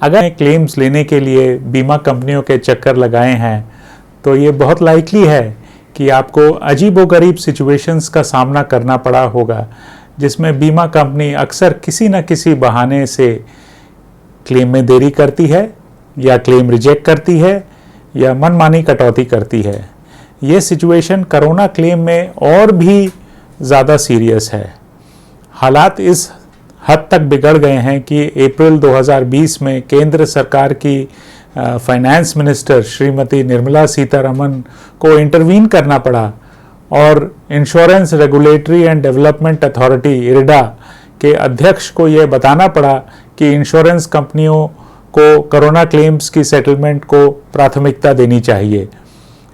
अगर क्लेम्स लेने के लिए बीमा कंपनियों के चक्कर लगाए हैं तो ये बहुत लाइकली है कि आपको अजीबोगरीब सिचुएशंस का सामना करना पड़ा होगा, जिसमें बीमा कंपनी अक्सर किसी न किसी बहाने से क्लेम में देरी करती है या क्लेम रिजेक्ट करती है या मनमानी कटौती करती है। ये सिचुएशन कोरोना क्लेम में और भी ज़्यादा सीरियस है। हालात इस हद तक बिगड़ गए हैं कि अप्रैल 2020 में केंद्र सरकार की फाइनेंस मिनिस्टर श्रीमती निर्मला सीतारमण को इंटरवीन करना पड़ा और insurance regulatory and development authority IRDA के अध्यक्ष को यह बताना पड़ा कि इंश्योरेंस कंपनियों को कोरोना क्लेम्स की सेटलमेंट को प्राथमिकता देनी चाहिए।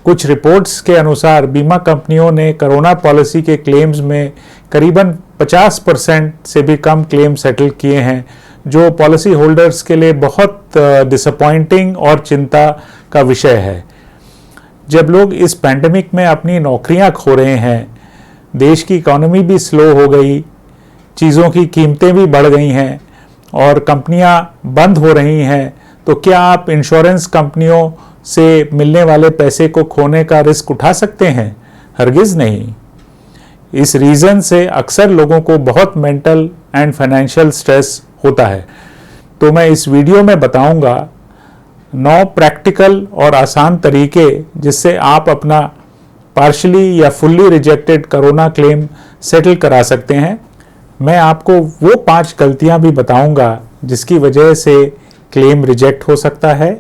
कुछ रिपोर्ट्स के अनुसार बीमा कंपनियों ने कोरोना पॉलिसी के क्लेम्स में करीबन 50% से भी कम क्लेम सेटल किए हैं, जो पॉलिसी होल्डर्स के लिए बहुत डिसअपॉइंटिंग और चिंता का विषय है। जब लोग इस पैंडेमिक में अपनी नौकरियां खो रहे हैं, देश की इकोनॉमी भी स्लो हो गई, चीज़ों की कीमतें भी बढ़ गई हैं और कंपनियां बंद हो रही हैं, तो क्या आप इंश्योरेंस कंपनियों से मिलने वाले पैसे को खोने का रिस्क उठा सकते हैं? हरगिज़ नहीं। इस रीज़न से अक्सर लोगों को बहुत मेंटल एंड फाइनेंशियल स्ट्रेस होता है। तो मैं इस वीडियो में बताऊंगा 9 प्रैक्टिकल और आसान तरीके जिससे आप अपना पार्शली या fully rejected corona claim settle करा सकते हैं। मैं आपको वो 5 गलतियां भी बताऊंगा जिसकी वजह से क्लेम रिजेक्ट हो सकता है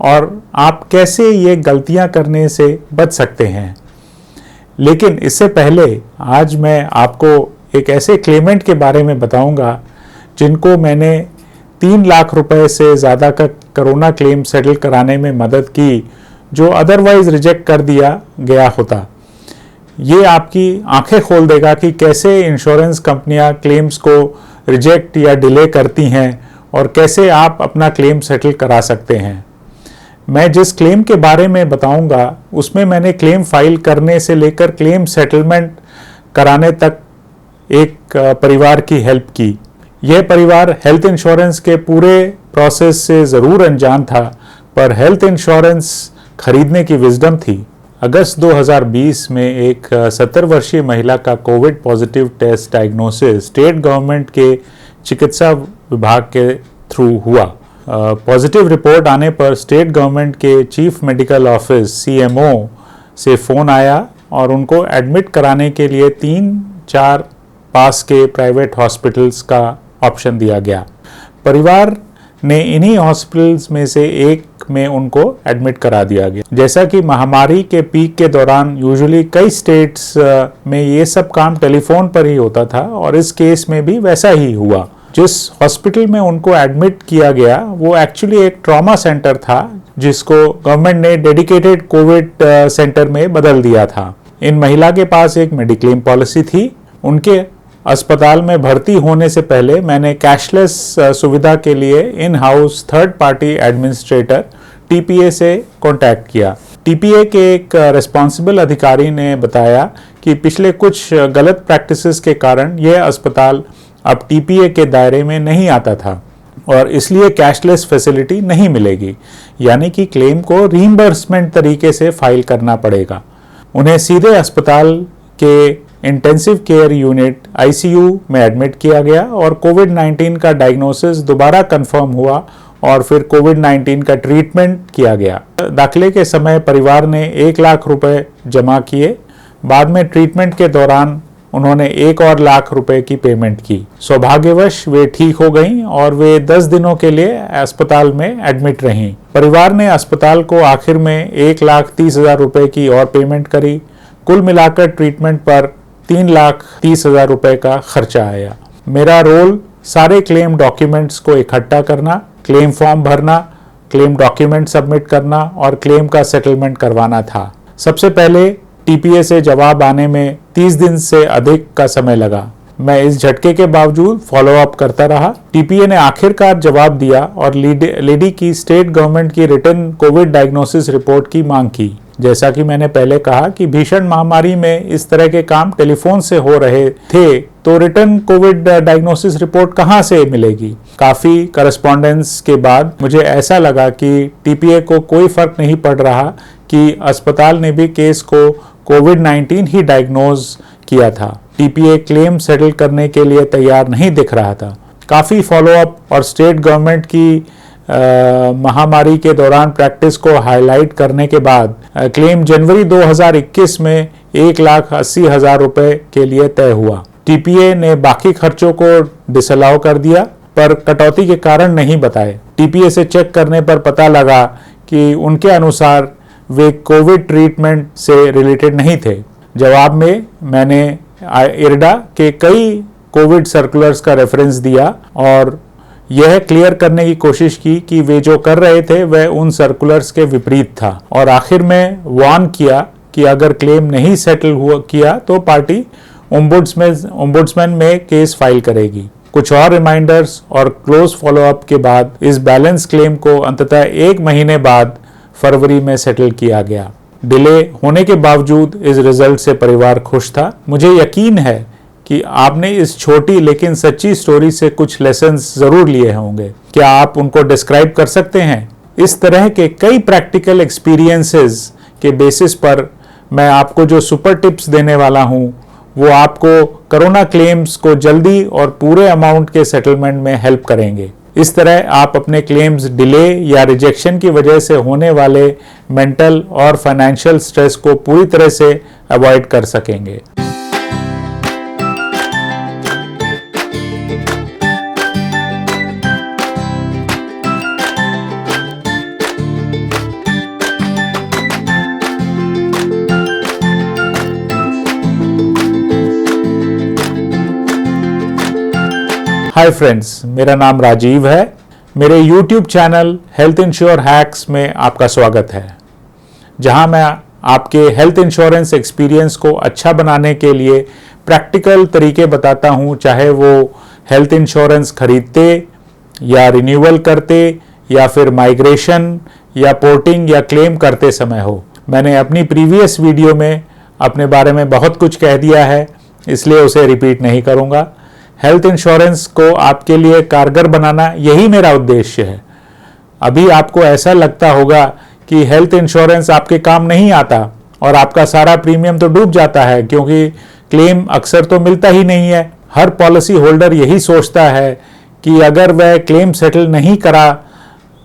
और आप कैसे ये गलतियां करने से बच सकते हैं। लेकिन इससे पहले आज मैं आपको एक ऐसे क्लेमेंट के बारे में बताऊंगा जिनको मैंने 3 लाख रुपए से ज़्यादा का कोरोना क्लेम सेटल कराने में मदद की, जो अदरवाइज रिजेक्ट कर दिया गया होता। ये आपकी आंखें खोल देगा कि कैसे इंश्योरेंस कंपनियां क्लेम्स को रिजेक्ट या डिले करती हैं और कैसे आप अपना क्लेम सेटल करा सकते हैं। मैं जिस क्लेम के बारे में बताऊंगा उसमें मैंने क्लेम फाइल करने से लेकर क्लेम सेटलमेंट कराने तक एक परिवार की हेल्प की। यह परिवार हेल्थ इंश्योरेंस के पूरे प्रोसेस से ज़रूर अनजान था, पर हेल्थ इंश्योरेंस खरीदने की विजडम थी। अगस्त 2020 में एक 70 वर्षीय महिला का COVID positive test diagnosis state government के चिकित्सा विभाग के थ्रू हुआ। पॉजिटिव रिपोर्ट आने पर स्टेट गवर्नमेंट के चीफ मेडिकल ऑफिस CMO से फ़ोन आया और उनको एडमिट कराने के लिए 3-4 पास के प्राइवेट हॉस्पिटल्स का ऑप्शन दिया गया। परिवार ने इन्हीं हॉस्पिटल्स में से एक में उनको एडमिट करा दिया गया। जैसा कि महामारी के पीक के दौरान यूजुअली कई स्टेट्स में ये सब काम टेलीफोन पर ही होता था और इस केस में भी वैसा ही हुआ। जिस हॉस्पिटल में उनको एडमिट किया गया वो एक्चुअली एक ट्रॉमा सेंटर था, जिसको गवर्नमेंट ने डेडिकेटेड कोविड सेंटर में बदल दिया था। इन महिला के पास एक मेडिक्लेम पॉलिसी थी। उनके अस्पताल में भर्ती होने से पहले मैंने कैशलेस सुविधा के लिए in house third party administrator TPA से कांटेक्ट किया। TPA के एक रिस्पॉन्सिबल अधिकारी ने बताया कि पिछले कुछ गलत प्रैक्टिसेस के कारण यह अस्पताल अब TPA के दायरे में नहीं आता था और इसलिए कैशलेस फैसिलिटी नहीं मिलेगी, यानी कि क्लेम को रीइंबर्समेंट तरीके से फाइल करना पड़ेगा। उन्हें सीधे अस्पताल के इंटेंसिव केयर यूनिट ICU में एडमिट किया गया और कोविड-19 का डायग्नोसिस दोबारा कंफर्म हुआ और फिर कोविड-19 का ट्रीटमेंट किया गया। दाखिले के समय परिवार ने 1 लाख रुपए जमा किए। बाद में ट्रीटमेंट के दौरान उन्होंने 1 और लाख रुपए की पेमेंट की। सौभाग्यवश वे ठीक हो गईं और वे 10 दिनों के लिए अस्पताल में एडमिट रहीं। परिवार ने अस्पताल को आखिर में 1,30,000 रुपए की और पेमेंट करी। कुल मिलाकर ट्रीटमेंट पर 3,30,000 रुपए का खर्चा आया। मेरा रोल सारे क्लेम डॉक्यूमेंट्स को इकट्ठा करना, क्लेम फॉर्म भरना, क्लेम डॉक्यूमेंट सबमिट करना और क्लेम का सेटलमेंट करवाना था। सबसे पहले TPA से जवाब आने में 30 दिन से अधिक का समय लगा। मैं इस झटके के बावजूद फॉलो अप करता रहा। TPA ने आखिरकार जवाब दिया और लेडी की स्टेट गवर्नमेंट की रिटन कोविड डायग्नोसिस रिपोर्ट की मांग की। जैसा कि मैंने पहले कहा कि भीषण महामारी में इस तरह के काम टेलीफोन से हो रहे थे, तो रिटर्न कोविड डायग्नोसिस रिपोर्ट कहाँ से मिलेगी? काफ़ी करस्पॉन्डेंस के बाद मुझे ऐसा लगा कि टीपीए को कोई फर्क नहीं पड़ रहा कि अस्पताल ने भी केस को कोविड-19 ही डायग्नोज किया था। टीपीए क्लेम सेटल करने के लिए तैयार नहीं दिख रहा था। काफ़ी फॉलोअप और स्टेट गवर्नमेंट की महामारी के दौरान प्रैक्टिस को हाईलाइट करने के बाद क्लेम जनवरी 2021 में 1,80,000 रुपए के लिए तय हुआ। टीपीए ने बाकी खर्चों को डिसअलाउ कर दिया, पर कटौती के कारण नहीं बताए। टीपीए से चेक करने पर पता लगा कि उनके अनुसार वे कोविड ट्रीटमेंट से रिलेटेड नहीं थे। जवाब में मैंने इरडा के कई कोविड सर्कुलर्स का रेफरेंस दिया और यह क्लियर करने की कोशिश की कि वे जो कर रहे थे वह उन सर्कुलर्स के विपरीत था, और आखिर में वार्न किया कि अगर क्लेम नहीं सेटल किया तो पार्टी ओम्बुड्समैन में केस फाइल करेगी। कुछ और रिमाइंडर्स और क्लोज फॉलोअप के बाद इस बैलेंस क्लेम को अंततः 1 महीने बाद फरवरी में सेटल किया गया। डिले होने के बावजूद इस रिजल्ट से परिवार खुश था। मुझे यकीन है कि आपने इस छोटी लेकिन सच्ची स्टोरी से कुछ लेसन्स जरूर लिए होंगे। क्या आप उनको डिस्क्राइब कर सकते हैं? इस तरह के कई प्रैक्टिकल एक्सपीरियंसेस के बेसिस पर मैं आपको जो सुपर टिप्स देने वाला हूं, वो आपको कोरोना क्लेम्स को जल्दी और पूरे अमाउंट के सेटलमेंट में हेल्प करेंगे। इस तरह आप अपने क्लेम्स डिले या रिजेक्शन की वजह से होने वाले मेंटल और फाइनेंशियल स्ट्रेस को पूरी तरह से अवॉइड कर सकेंगे। हाय फ्रेंड्स, मेरा नाम राजीव है। मेरे YouTube channel health ensure hacks में आपका स्वागत है, जहां मैं आपके हेल्थ इंश्योरेंस एक्सपीरियंस को अच्छा बनाने के लिए प्रैक्टिकल तरीके बताता हूं, चाहे वो हेल्थ इंश्योरेंस खरीदते या रिन्यूअल करते या फिर माइग्रेशन या पोर्टिंग या क्लेम करते समय हो। मैंने अपनी प्रीवियस वीडियो में अपने बारे में बहुत कुछ कह दिया है, इसलिए उसे रिपीट नहीं करूंगा। हेल्थ इंश्योरेंस को आपके लिए कारगर बनाना यही मेरा उद्देश्य है। अभी आपको ऐसा लगता होगा कि हेल्थ इंश्योरेंस आपके काम नहीं आता और आपका सारा प्रीमियम तो डूब जाता है, क्योंकि क्लेम अक्सर तो मिलता ही नहीं है। हर पॉलिसी होल्डर यही सोचता है कि अगर वह क्लेम सेटल नहीं करा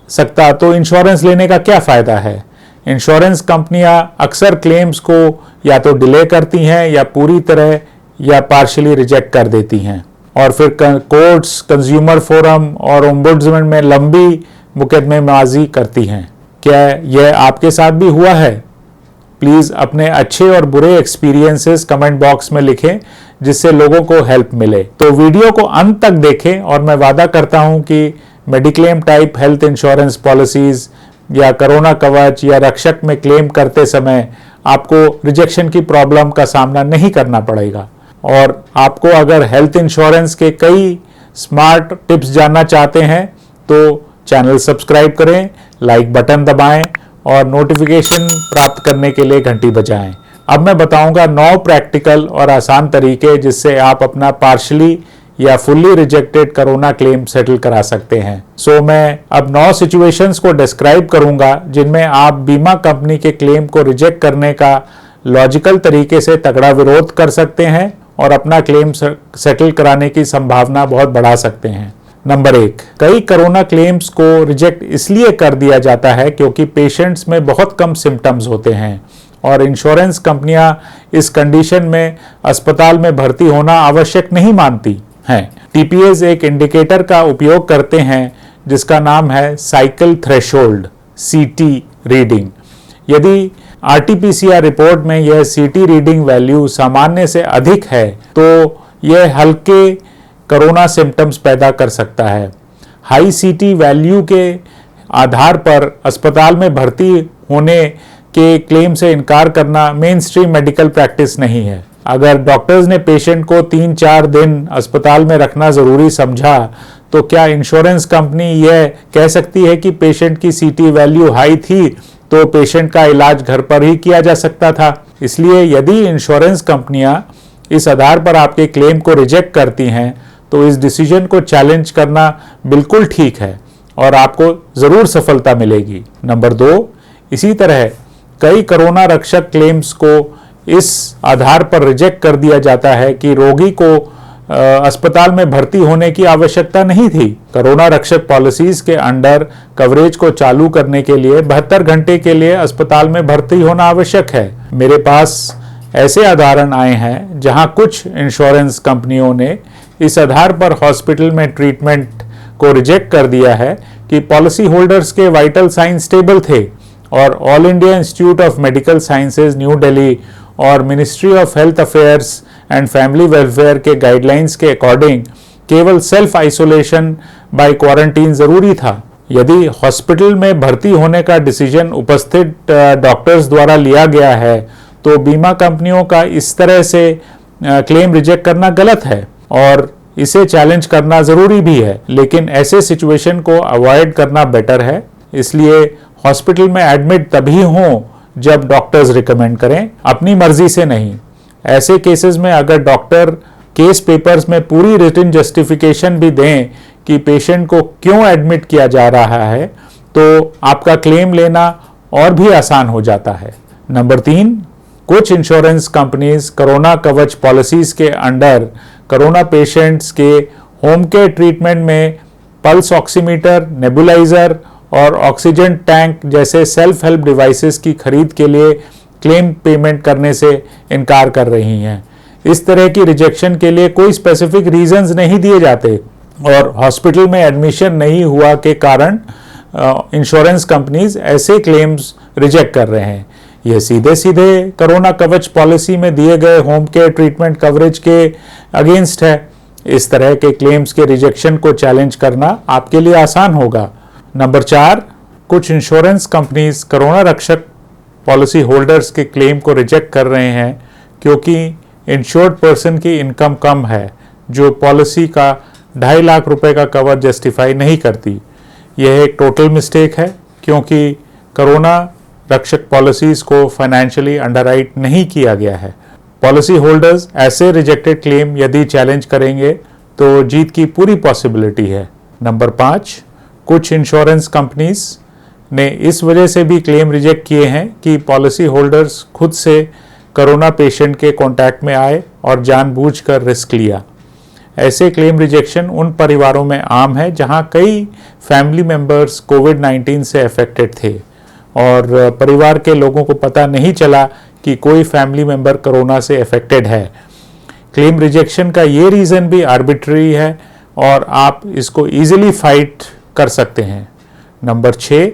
सकता तो इंश्योरेंस लेने का क्या फ़ायदा है। इंश्योरेंस कंपनियां अक्सर क्लेम्स को या तो डिले करती हैं या पूरी तरह या पार्शियली रिजेक्ट कर देती हैं, और फिर कोर्ट्स, कंज्यूमर फोरम और ओम्बुड्समैन में लंबी मुकदमेबाजी करती हैं। क्या यह आपके साथ भी हुआ है? प्लीज़ अपने अच्छे और बुरे एक्सपीरियंसेस कमेंट बॉक्स में लिखें, जिससे लोगों को हेल्प मिले। तो वीडियो को अंत तक देखें और मैं वादा करता हूं कि mediclaim type health insurance policies या कोरोना कवच या रक्षक में क्लेम करते समय आपको रिजेक्शन की प्रॉब्लम का सामना नहीं करना पड़ेगा। और आपको अगर हेल्थ इंश्योरेंस के कई स्मार्ट टिप्स जानना चाहते हैं तो चैनल सब्सक्राइब करें, लाइक बटन दबाएं और नोटिफिकेशन प्राप्त करने के लिए घंटी बजाएं। अब मैं बताऊंगा 9 प्रैक्टिकल और आसान तरीके जिससे आप अपना पार्शली या fully rejected corona claim settle करा सकते हैं। सो मैं अब 9 सिचुएशंस को डिस्क्राइब करूंगा जिनमें आप बीमा कंपनी के क्लेम को रिजेक्ट करने का लॉजिकल तरीके से तगड़ा विरोध कर सकते हैं और अपना क्लेम सेटल कराने की संभावना बहुत बढ़ा सकते हैं। नंबर 1, कई कोरोना क्लेम्स को रिजेक्ट इसलिए कर दिया जाता है क्योंकि पेशेंट्स में बहुत कम सिम्टम्स होते हैं और इंश्योरेंस कंपनियां इस कंडीशन में अस्पताल में भर्ती होना आवश्यक नहीं मानती हैं। टीपीएस एक इंडिकेटर का उपयोग करते हैं जिसका नाम है साइकिल थ्रेशोल्ड, सीटी रीडिंग। यदि आरटीपीसीआर रिपोर्ट में यह सीटी रीडिंग वैल्यू सामान्य से अधिक है तो यह हल्के कोरोना सिम्टम्स पैदा कर सकता है। हाई सीटी वैल्यू के आधार पर अस्पताल में भर्ती होने के क्लेम से इनकार करना मेन स्ट्रीम मेडिकल प्रैक्टिस नहीं है। अगर डॉक्टर्स ने पेशेंट को 3-4 दिन अस्पताल में रखना ज़रूरी समझा तो क्या इंश्योरेंस कंपनी यह कह सकती है कि पेशेंट की सीटी वैल्यू हाई थी तो पेशेंट का इलाज घर पर ही किया जा सकता था। इसलिए यदि इंश्योरेंस कंपनियां इस आधार पर आपके क्लेम को रिजेक्ट करती हैं तो इस डिसीजन को चैलेंज करना बिल्कुल ठीक है और आपको ज़रूर सफलता मिलेगी। नंबर 2, इसी तरह कई कोरोना रक्षक क्लेम्स को इस आधार पर रिजेक्ट कर दिया जाता है कि रोगी को अस्पताल में भर्ती होने की आवश्यकता नहीं थी। कोरोना रक्षक पॉलिसीज के अंडर कवरेज को चालू करने के लिए 72 घंटे के लिए अस्पताल में भर्ती होना आवश्यक है। मेरे पास ऐसे उदाहरण आए हैं जहां कुछ इंश्योरेंस कंपनियों ने इस आधार पर हॉस्पिटल में ट्रीटमेंट को रिजेक्ट कर दिया है कि पॉलिसी होल्डर्स के वाइटल साइन स्टेबल थे और All India Institute of Medical Sciences New Delhi और Ministry of Health Affairs and Family Welfare के गाइडलाइंस के अकॉर्डिंग केवल सेल्फ आइसोलेशन बाय क्वारंटीन जरूरी था। यदि हॉस्पिटल में भर्ती होने का डिसीजन उपस्थित डॉक्टर्स द्वारा लिया गया है तो बीमा कंपनियों का इस तरह से क्लेम रिजेक्ट करना गलत है और इसे चैलेंज करना जरूरी भी है, लेकिन ऐसे सिचुएशन को अवॉइड करना बेटर है। इसलिए हॉस्पिटल में एडमिट तभी हों जब डॉक्टर्स रिकमेंड करें, अपनी मर्जी से नहीं। ऐसे केसेस में अगर डॉक्टर केस पेपर्स में पूरी रिटन जस्टिफिकेशन भी दें कि पेशेंट को क्यों एडमिट किया जा रहा है तो आपका क्लेम लेना और भी आसान हो जाता है। नंबर 3, कुछ इंश्योरेंस कंपनीज कोरोना कवच पॉलिसीज के अंडर कोरोना पेशेंट्स के होम केयर ट्रीटमेंट में पल्स ऑक्सीमीटर, नेबुलाइजर और ऑक्सीजन टैंक जैसे सेल्फ हेल्प डिवाइसेस की खरीद के लिए क्लेम पेमेंट करने से इनकार कर रही हैं। इस तरह की रिजेक्शन के लिए कोई स्पेसिफिक रीजंस नहीं दिए जाते और हॉस्पिटल में एडमिशन नहीं हुआ के कारण इंश्योरेंस कंपनीज ऐसे क्लेम्स रिजेक्ट कर रहे हैं। यह सीधे सीधे कोरोना कवच पॉलिसी में दिए गए होम केयर ट्रीटमेंट कवरेज के अगेंस्ट है। इस तरह के क्लेम्स के रिजेक्शन को चैलेंज करना आपके लिए आसान होगा। नंबर 4, कुछ इंश्योरेंस कंपनीज कोरोना रक्षक पॉलिसी होल्डर्स के क्लेम को रिजेक्ट कर रहे हैं क्योंकि इंश्योर्ड पर्सन की इनकम कम है जो पॉलिसी का 2.5 लाख रुपए का कवर जस्टिफाई नहीं करती। यह एक टोटल मिस्टेक है क्योंकि कोरोना रक्षक पॉलिसीज को फाइनेंशियली अंडरराइट नहीं किया गया है। पॉलिसी होल्डर्स ऐसे रिजेक्टेड क्लेम यदि चैलेंज करेंगे तो जीत की पूरी पॉसिबिलिटी है। नंबर 5, कुछ इंश्योरेंस कंपनीज ने इस वजह से भी क्लेम रिजेक्ट किए हैं कि पॉलिसी होल्डर्स खुद से कोरोना पेशेंट के कांटेक्ट में आए और जानबूझकर रिस्क लिया। ऐसे क्लेम रिजेक्शन उन परिवारों में आम है जहां कई फैमिली मेंबर्स कोविड-19 से अफेक्टेड थे और परिवार के लोगों को पता नहीं चला कि कोई फैमिली मेंबर कोरोना से अफेक्टेड है। क्लेम रिजेक्शन का ये रीज़न भी आर्बिट्रेरी है और आप इसको इजीली फाइट कर सकते हैं। नंबर 6,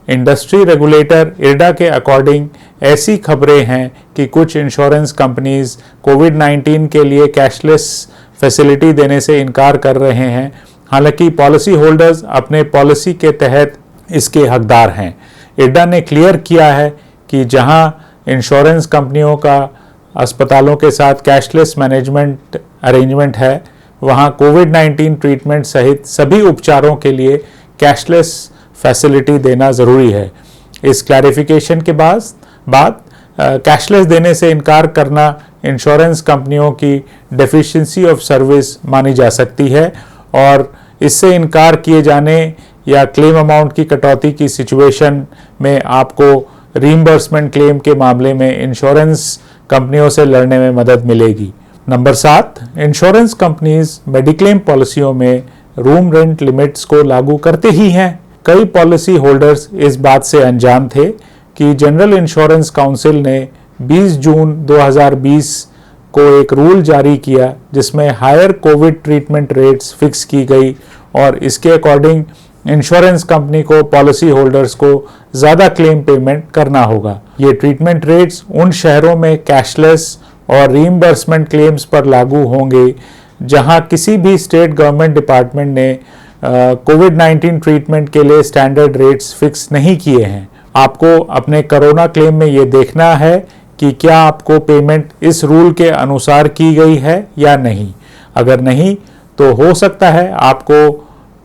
इंडस्ट्री रेगुलेटर इरडा के अकॉर्डिंग ऐसी खबरें हैं कि कुछ इंश्योरेंस कंपनीज कोविड-19 के लिए कैशलेस फैसिलिटी देने से इनकार कर रहे हैं, हालांकि पॉलिसी होल्डर्स अपने पॉलिसी के तहत इसके हकदार हैं। इरडा ने क्लियर किया है कि जहां इंश्योरेंस कंपनियों का अस्पतालों के साथ कैशलेस मैनेजमेंट अरेंजमेंट है, वहां कोविड-19 ट्रीटमेंट सहित सभी उपचारों के लिए कैशलेस फैसिलिटी देना ज़रूरी है। इस क्लैरिफिकेशन के बाद कैशलेस देने से इनकार करना इंश्योरेंस कंपनियों की डेफिशिएंसी ऑफ सर्विस मानी जा सकती है और इससे इनकार किए जाने या क्लेम अमाउंट की कटौती की सिचुएशन में आपको रीइंबर्समेंट क्लेम के मामले में इंश्योरेंस कंपनियों से लड़ने में मदद मिलेगी। नंबर 7, इंश्योरेंस कंपनीज मेडिक्लेम पॉलिसियों में रूम रेंट लिमिट्स को लागू करते ही हैं। कई पॉलिसी होल्डर्स इस बात से अनजान थे कि जनरल इंश्योरेंस काउंसिल ने 20 जून 2020 को एक रूल जारी किया जिसमें higher COVID treatment rates fix की गई और इसके अकॉर्डिंग इंश्योरेंस कंपनी को पॉलिसी होल्डर्स को ज़्यादा क्लेम पेमेंट करना होगा। ये ट्रीटमेंट रेट्स उन शहरों में कैशलेस और रीइंबर्समेंट क्लेम्स पर लागू होंगे जहां किसी भी स्टेट गवर्नमेंट डिपार्टमेंट ने कोविड-19 ट्रीटमेंट के लिए स्टैंडर्ड रेट्स फिक्स नहीं किए हैं। आपको अपने कोरोना क्लेम में ये देखना है कि क्या आपको पेमेंट इस रूल के अनुसार की गई है या नहीं। अगर नहीं तो हो सकता है आपको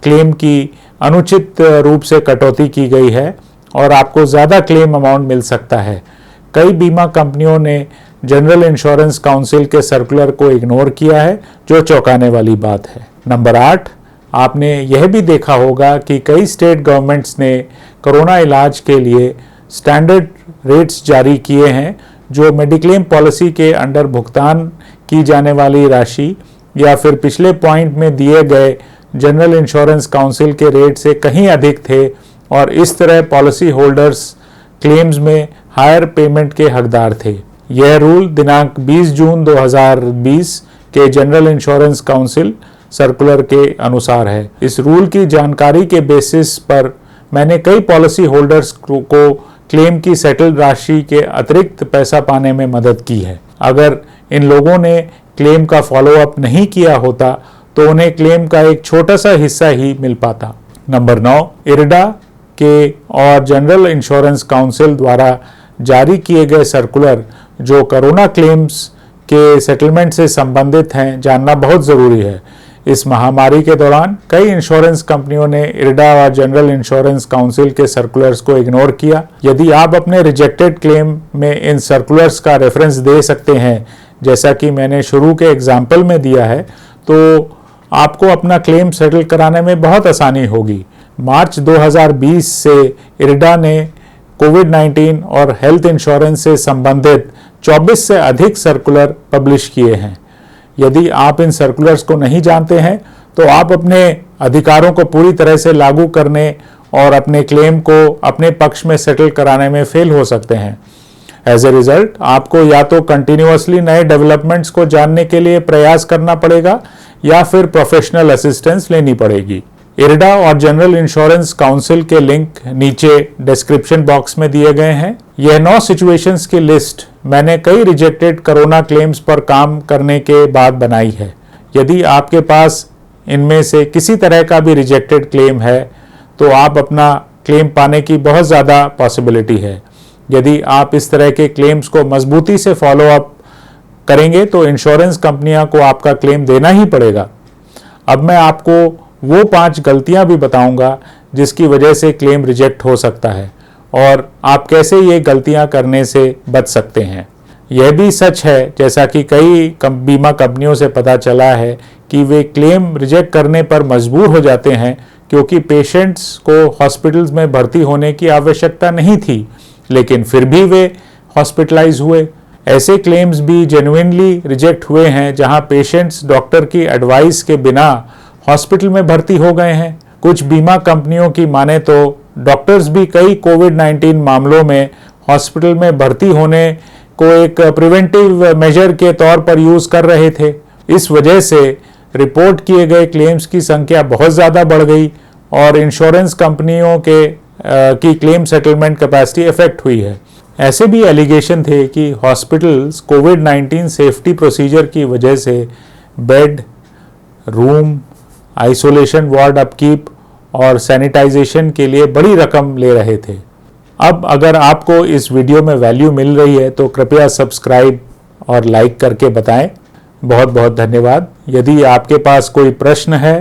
क्लेम की अनुचित रूप से कटौती की गई है और आपको ज़्यादा क्लेम अमाउंट मिल सकता है। कई बीमा कंपनियों ने जनरल इंश्योरेंस काउंसिल के सर्कुलर को इग्नोर किया है, जो चौंकाने वाली बात है। नंबर 8, आपने यह भी देखा होगा कि कई स्टेट गवर्नमेंट्स ने कोरोना इलाज के लिए स्टैंडर्ड रेट्स जारी किए हैं, जो मेडिक्लेम पॉलिसी के अंडर भुगतान की जाने वाली राशि या फिर पिछले पॉइंट में दिए गए जनरल इंश्योरेंस काउंसिल के रेट से कहीं अधिक थे, और इस तरह पॉलिसी होल्डर्स क्लेम्स में हायर पेमेंट के हकदार थे। यह रूल दिनांक 20 जून 2020 के जनरल इंश्योरेंस काउंसिल सर्कुलर के अनुसार है। इस रूल की जानकारी के बेसिस पर मैंने कई पॉलिसी होल्डर्स को क्लेम की सेटल्ड राशि के अतिरिक्त पैसा पाने में मदद की है। अगर इन लोगों ने क्लेम का फॉलोअप नहीं किया होता तो उन्हें क्लेम का एक छोटा सा हिस्सा ही मिल पाता। नंबर 9, इरडा के और जनरल इंश्योरेंस काउंसिल द्वारा जारी किए गए सर्कुलर जो कोरोना क्लेम्स के सेटलमेंट से संबंधित हैं, जानना बहुत ज़रूरी है। इस महामारी के दौरान कई इंश्योरेंस कंपनियों ने इरडा और जनरल इंश्योरेंस काउंसिल के सर्कुलर्स को इग्नोर किया। यदि आप अपने रिजेक्टेड क्लेम में इन सर्कुलर्स का रेफरेंस दे सकते हैं, जैसा कि मैंने शुरू के एग्जाम्पल में दिया है, तो आपको अपना क्लेम सेटल कराने में बहुत आसानी होगी। मार्च 2020 से इरडा ने कोविड-19 और हेल्थ इंश्योरेंस से संबंधित 24 से अधिक सर्कुलर पब्लिश किए हैं। यदि आप इन सर्कुलर्स को नहीं जानते हैं तो आप अपने अधिकारों को पूरी तरह से लागू करने और अपने क्लेम को अपने पक्ष में सेटल कराने में फेल हो सकते हैं। एज ए रिजल्ट आपको या तो कंटिन्यूअसली नए डेवलपमेंट्स को जानने के लिए प्रयास करना पड़ेगा या फिर प्रोफेशनल असिस्टेंस लेनी पड़ेगी। इरडा और जनरल इंश्योरेंस काउंसिल के लिंक नीचे डिस्क्रिप्शन बॉक्स में दिए गए हैं। यह 9 सिचुएशंस की लिस्ट मैंने कई रिजेक्टेड कोरोना क्लेम्स पर काम करने के बाद बनाई है। यदि आपके पास इनमें से किसी तरह का भी रिजेक्टेड क्लेम है तो आप अपना क्लेम पाने की बहुत ज़्यादा पॉसिबिलिटी है। यदि आप इस तरह के क्लेम्स को मजबूती से फॉलो अप करेंगे तो इंश्योरेंस कंपनियां को आपका क्लेम देना ही पड़ेगा। अब मैं आपको वो 5 गलतियां भी बताऊंगा जिसकी वजह से क्लेम रिजेक्ट हो सकता है और आप कैसे ये गलतियां करने से बच सकते हैं। यह भी सच है, जैसा कि कई बीमा कंपनियों से पता चला है कि वे क्लेम रिजेक्ट करने पर मजबूर हो जाते हैं क्योंकि पेशेंट्स को हॉस्पिटल्स में भर्ती होने की आवश्यकता नहीं थी, लेकिन फिर भी वे हॉस्पिटलाइज हुए। ऐसे क्लेम्स भी जेन्युइनली रिजेक्ट हुए हैं जहां पेशेंट्स डॉक्टर की एडवाइस के बिना हॉस्पिटल में भर्ती हो गए हैं। कुछ बीमा कंपनियों की माने तो डॉक्टर्स भी कई कोविड-19 मामलों में हॉस्पिटल में भर्ती होने को एक प्रिवेंटिव मेजर के तौर पर यूज कर रहे थे। इस वजह से रिपोर्ट किए गए क्लेम्स की संख्या बहुत ज़्यादा बढ़ गई और इंश्योरेंस कंपनियों की क्लेम सेटलमेंट कैपेसिटी इफेक्ट हुई है। ऐसे भी एलिगेशन थे कि हॉस्पिटल्स कोविड-19 सेफ्टी प्रोसीजर की वजह से bed, room, isolation ward upkeep और सैनिटाइजेशन के लिए बड़ी रकम ले रहे थे। अब अगर आपको इस वीडियो में वैल्यू मिल रही है तो कृपया सब्सक्राइब और लाइक करके बताएं। बहुत बहुत धन्यवाद। यदि आपके पास कोई प्रश्न है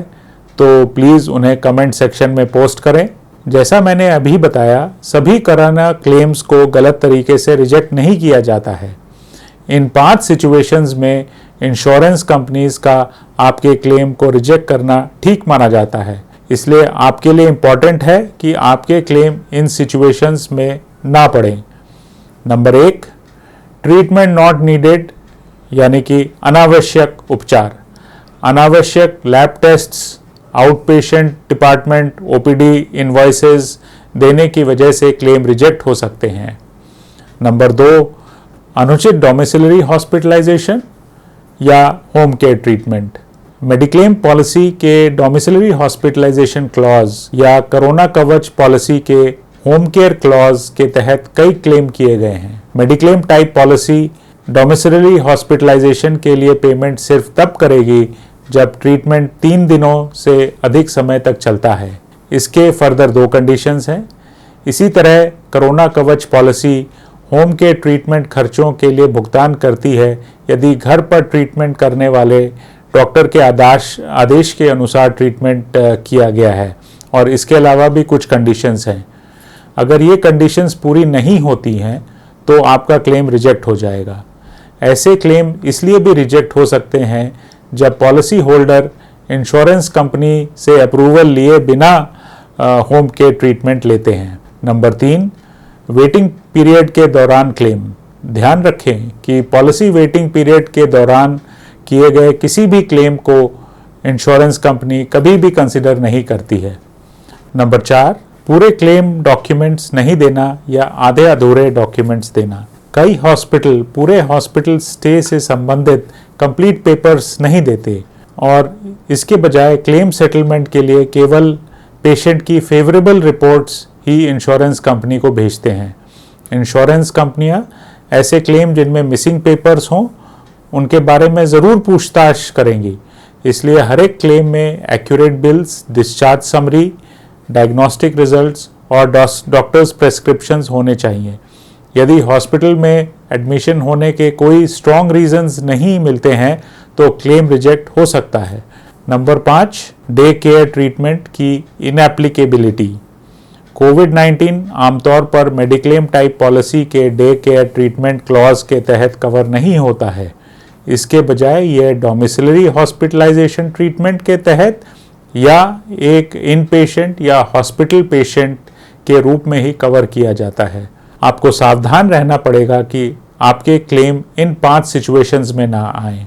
तो प्लीज़ उन्हें कमेंट सेक्शन में पोस्ट करें। जैसा मैंने अभी बताया, सभी कोरोना क्लेम्स को गलत तरीके से रिजेक्ट नहीं किया जाता है। इन 5 सिचुएशंस में इंश्योरेंस कंपनीज का आपके क्लेम को रिजेक्ट करना ठीक माना जाता है। इसलिए आपके लिए इम्पॉर्टेंट है कि आपके क्लेम इन सिचुएशंस में ना पड़ें। नंबर 1, ट्रीटमेंट नॉट नीडेड, यानी कि अनावश्यक उपचार। अनावश्यक lab tests, out patient department OPD invoices देने की वजह से क्लेम रिजेक्ट हो सकते हैं। नंबर 2, अनुचित डोमिसिलरी हॉस्पिटलाइजेशन या home care treatment. Mediclaim policy के डोमिसिलरी हॉस्पिटलाइजेशन क्लॉज या कोरोना कवच पॉलिसी के होम केयर क्लॉज के तहत कई क्लेम किए गए हैं। Mediclaim type policy domiciliary hospitalisation के लिए पेमेंट सिर्फ तब करेगी जब ट्रीटमेंट 3 दिनों से अधिक समय तक चलता है। इसके फर्दर 2 कंडीशंस हैं। इसी तरह कोरोना कवच पॉलिसी होम केयर ट्रीटमेंट खर्चों के लिए भुगतान करती है यदि घर पर ट्रीटमेंट करने वाले डॉक्टर के आदेश के अनुसार ट्रीटमेंट किया गया है, और इसके अलावा भी कुछ कंडीशंस हैं। अगर ये कंडीशंस पूरी नहीं होती हैं तो आपका क्लेम रिजेक्ट हो जाएगा। ऐसे क्लेम इसलिए भी रिजेक्ट हो सकते हैं जब पॉलिसी होल्डर इंश्योरेंस कंपनी से अप्रूवल लिए बिना होम केयर ट्रीटमेंट लेते हैं। नंबर 3, वेटिंग पीरियड के दौरान क्लेम। ध्यान रखें कि पॉलिसी वेटिंग पीरियड के दौरान किए गए किसी भी क्लेम को इंश्योरेंस कंपनी कभी भी कंसिडर नहीं करती है। नंबर 4, पूरे क्लेम डॉक्यूमेंट्स नहीं देना या आधे अधूरे डॉक्यूमेंट्स देना। कई हॉस्पिटल पूरे हॉस्पिटल स्टे से संबंधित कंप्लीट पेपर्स नहीं देते और इसके बजाय क्लेम सेटलमेंट के लिए केवल पेशेंट की फेवरेबल रिपोर्ट्स ही इंश्योरेंस कंपनी को भेजते हैं। इंश्योरेंस कंपनियां ऐसे क्लेम जिनमें मिसिंग पेपर्स हों उनके बारे में ज़रूर पूछताछ करेंगी। इसलिए हर एक क्लेम में accurate bills, discharge summary, diagnostic results और डॉक्टर्स प्रेस्क्रिप्शंस होने चाहिए। यदि हॉस्पिटल में एडमिशन होने के कोई स्ट्रॉन्ग रीजंस नहीं मिलते हैं तो क्लेम रिजेक्ट हो सकता है। नंबर 5, डे केयर ट्रीटमेंट की इनएप्लीकेबिलिटी। कोविड-19 आमतौर पर मेडिक्लेम टाइप पॉलिसी के डे केयर ट्रीटमेंट क्लॉज के तहत कवर नहीं होता है। इसके बजाय यह डोमिसिलरी हॉस्पिटलाइजेशन ट्रीटमेंट के तहत या एक इन पेशेंट या हॉस्पिटल पेशेंट के रूप में ही कवर किया जाता है। आपको सावधान रहना पड़ेगा कि आपके क्लेम इन 5 सिचुएशंस में ना आए।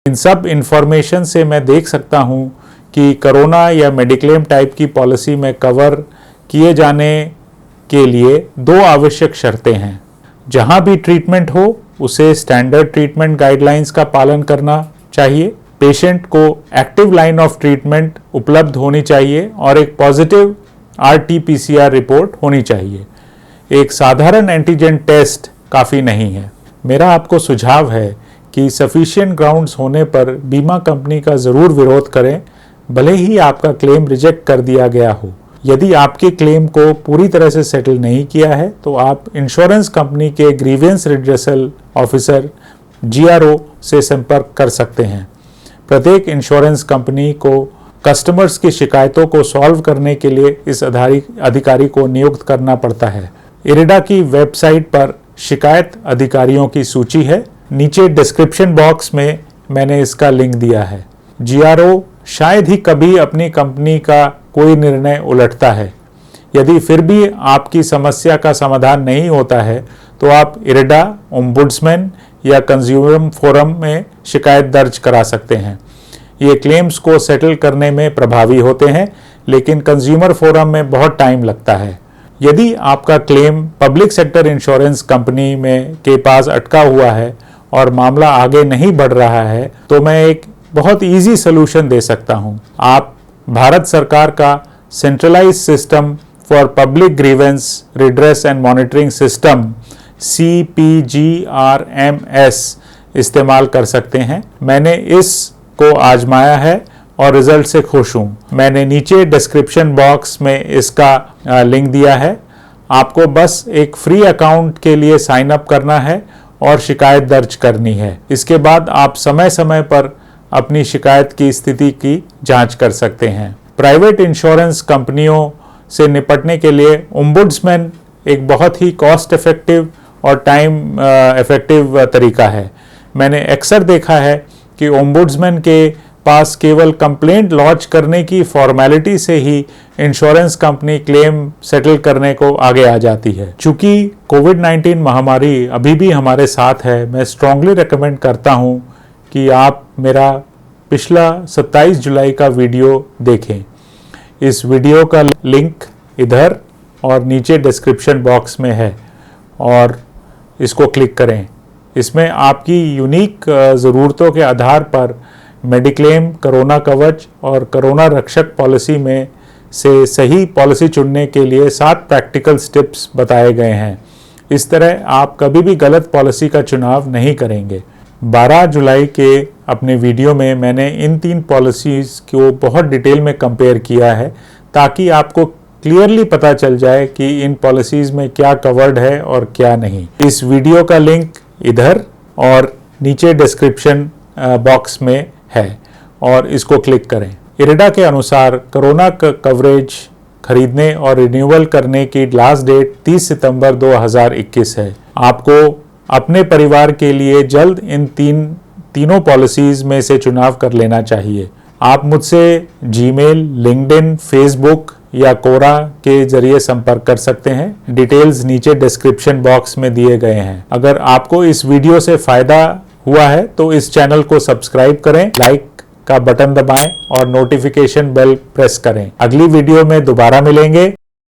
इन सब इंफॉर्मेशन से मैं देख सकता हूं कि कोरोना या मेडिक्लेम टाइप की पॉलिसी में कवर किए जाने के लिए 2 आवश्यक शर्तें हैं। जहां भी ट्रीटमेंट हो उसे स्टैंडर्ड ट्रीटमेंट गाइडलाइंस का पालन करना चाहिए। पेशेंट को एक्टिव लाइन ऑफ ट्रीटमेंट उपलब्ध होनी चाहिए और एक पॉजिटिव RT-PCR रिपोर्ट होनी चाहिए। एक साधारण एंटीजन टेस्ट काफ़ी नहीं है। मेरा आपको सुझाव है कि सफिशिएंट ग्राउंड्स होने पर बीमा कंपनी का ज़रूर विरोध करें, भले ही आपका क्लेम रिजेक्ट कर दिया गया हो। यदि आपके क्लेम को पूरी तरह से सेटल नहीं किया है तो आप इंश्योरेंस कंपनी के ग्रीवेंस रिड्रेसल ऑफिसर GRO से संपर्क कर सकते हैं। प्रत्येक इंश्योरेंस कंपनी को कस्टमर्स की शिकायतों को सॉल्व करने के लिए इस अधिकारी को नियुक्त करना पड़ता है। इरिडा की वेबसाइट पर शिकायत अधिकारियों की सूची है। नीचे डिस्क्रिप्शन बॉक्स में मैंने इसका लिंक दिया है। GRO शायद ही कभी अपनी कंपनी का कोई निर्णय उलटता है। यदि फिर भी आपकी समस्या का समाधान नहीं होता है तो आप इरिडा, ओम्बुड्समैन या कंज्यूमर फोरम में शिकायत दर्ज करा सकते हैं। ये क्लेम्स को सेटल करने में प्रभावी होते हैं, लेकिन कंज्यूमर फोरम में बहुत टाइम लगता है। यदि आपका claim public sector insurance company में के पास अटका हुआ है और मामला आगे नहीं बढ़ रहा है तो मैं एक बहुत इजी सोल्यूशन दे सकता हूं। आप भारत सरकार का centralised system for public grievance redress and monitoring system CPGRMS इस्तेमाल कर सकते हैं। मैंने इसको आजमाया है और रिजल्ट से खुश हूँ। मैंने नीचे डिस्क्रिप्शन बॉक्स में इसका लिंक दिया है। आपको बस एक फ्री अकाउंट के लिए साइन अप करना है और शिकायत दर्ज करनी है। इसके बाद आप समय समय पर अपनी शिकायत की स्थिति की जांच कर सकते हैं। प्राइवेट इंश्योरेंस कंपनियों से निपटने के लिए ओम्बुड्समैन एक बहुत ही कॉस्ट इफेक्टिव और टाइम इफेक्टिव तरीका है। मैंने अक्सर देखा है कि ओम्बुड्समैन के पास केवल कंप्लेंट लॉन्च करने की फॉर्मेलिटी से ही इंश्योरेंस कंपनी क्लेम सेटल करने को आगे आ जाती है। चूंकि कोविड-19 महामारी अभी भी हमारे साथ है, मैं स्ट्रांगली रेकमेंड करता हूं कि आप मेरा पिछला 27 जुलाई का वीडियो देखें। इस वीडियो का लिंक इधर और नीचे डिस्क्रिप्शन बॉक्स में है और इसको क्लिक करें। इसमें आपकी यूनिक ज़रूरतों के आधार पर मेडिक्लेम, कोरोना कवच और कोरोना रक्षक पॉलिसी में से सही पॉलिसी चुनने के लिए 7 प्रैक्टिकल स्टेप्स बताए गए हैं। इस तरह आप कभी भी गलत पॉलिसी का चुनाव नहीं करेंगे। 12 जुलाई के अपने वीडियो में मैंने इन 3 पॉलिसीज़ को बहुत डिटेल में कंपेयर किया है ताकि आपको क्लियरली पता चल जाए कि इन पॉलिसीज़ में क्या कवर्ड है और क्या नहीं। इस वीडियो का लिंक इधर और नीचे डिस्क्रिप्शन बॉक्स में है और इसको क्लिक करें। इरेडा के अनुसार कोरोना कवरेज खरीदने और रिन्यूअल करने की लास्ट डेट 30 सितंबर 2021 है। आपको अपने परिवार के लिए जल्द इन तीनों पॉलिसीज में से चुनाव कर लेना चाहिए। आप मुझसे जीमेल, लिंक्डइन, फेसबुक या कोरा के जरिए संपर्क कर सकते हैं। डिटेल्स नीचे डिस्क्रिप्शन बॉक्स में दिए गए हैं। अगर आपको इस वीडियो से फायदा हुआ है तो इस चैनल को सब्सक्राइब करें, लाइक का बटन दबाएं और नोटिफिकेशन बेल प्रेस करें। अगली वीडियो में दोबारा मिलेंगे।